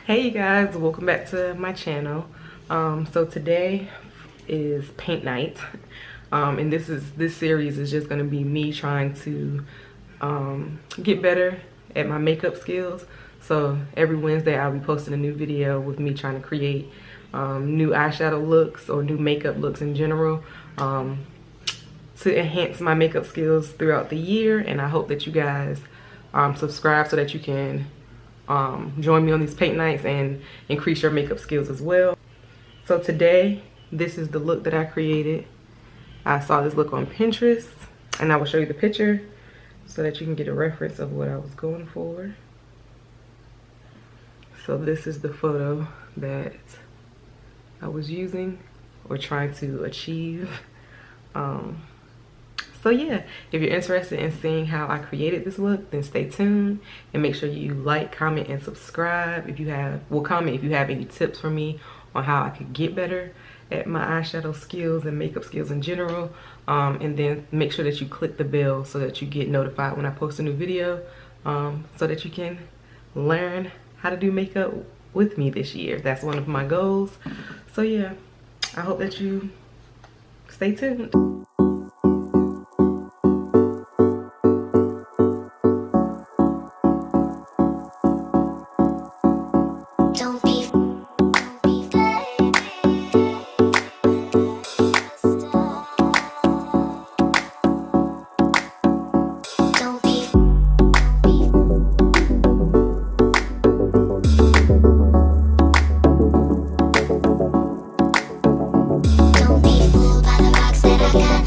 Hey you guys, welcome back to my channel. So today is paint night, and this series is just going to be me trying to get better at my makeup skills. So every Wednesday I'll be posting a new video with me trying to create new eyeshadow looks or new makeup looks in general, to enhance my makeup skills throughout the year. And I hope that you guys subscribe so that you can join me on these paint nights and increase your makeup skills as well. So today, this is the look that I created. I saw this look on Pinterest, and I will show you the picture so that you can get a reference of what I was going for. So this is the photo that I was using or trying to achieve. So yeah, if you're interested in seeing how I created this look, then stay tuned and make sure you like, comment, and subscribe. If you have, comment if you have any tips for me on how I could get better at my eyeshadow skills and makeup skills in general. And then make sure that you click the bell so that you get notified when I post a new video, so that you can learn how to do makeup with me this year. That's one of my goals. So yeah, I hope that you stay tuned. Don't be fooled by the rocks that I got.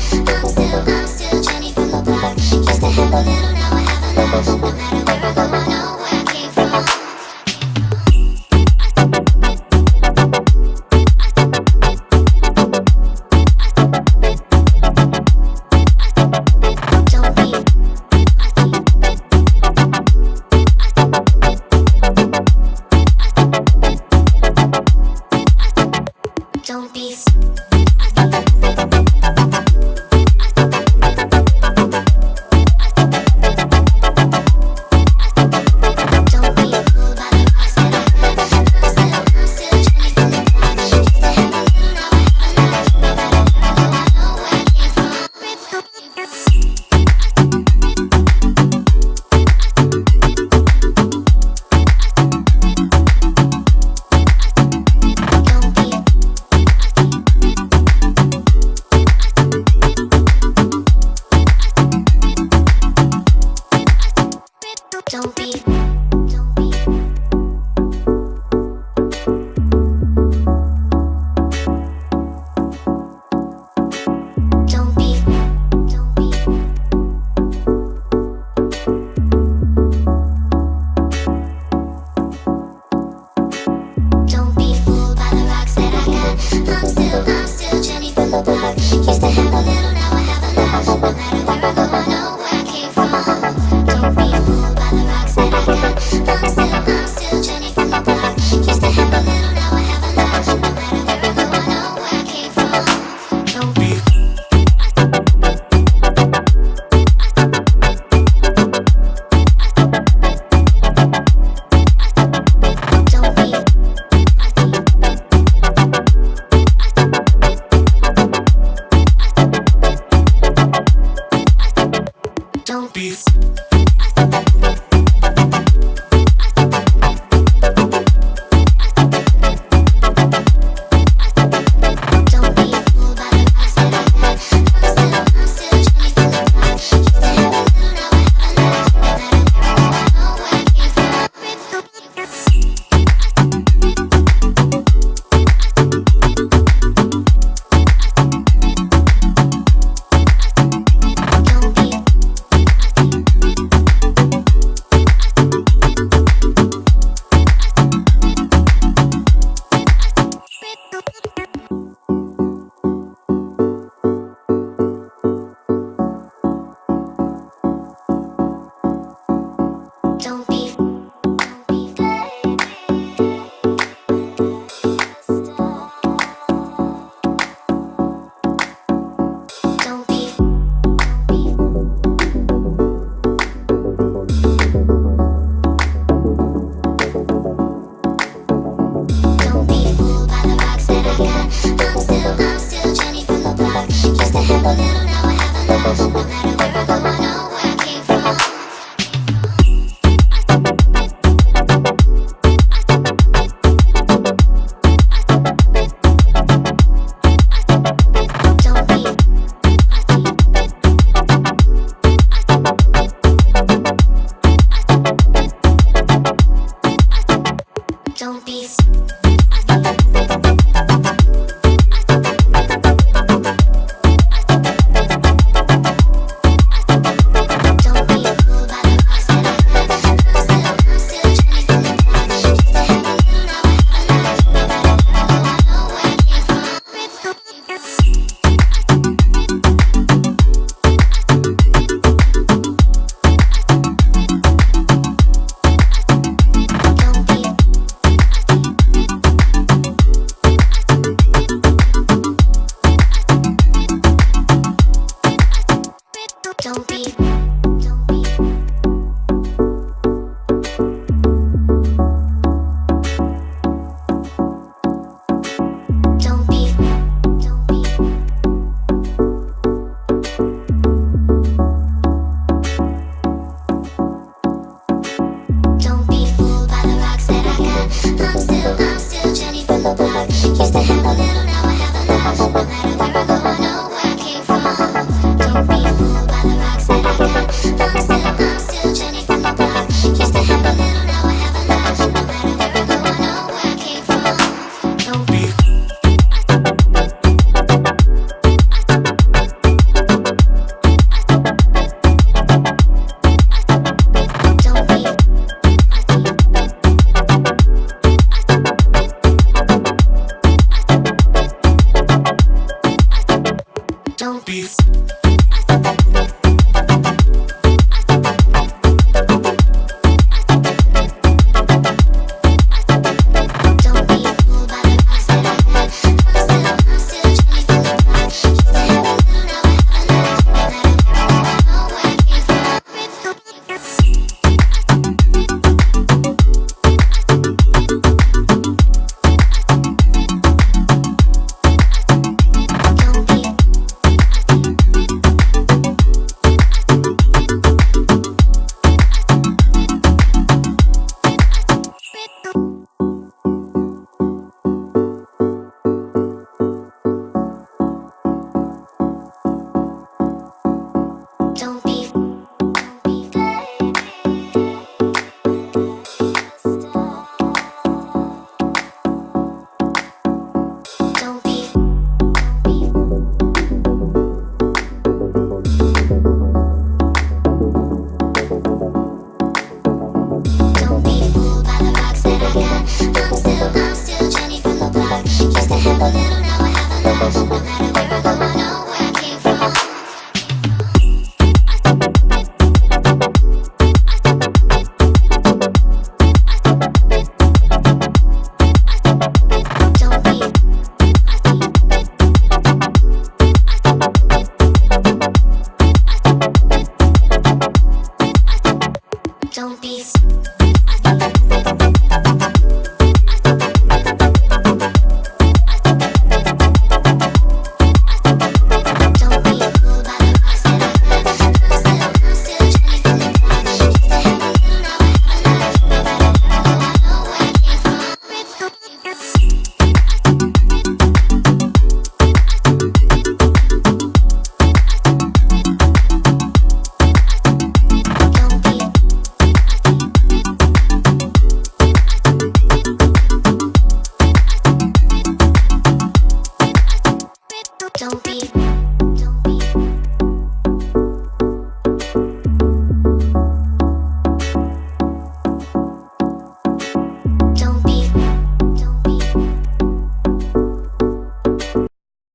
I'm still Jenny from the block. Used to have a little, now I have a lot. No matter where I go,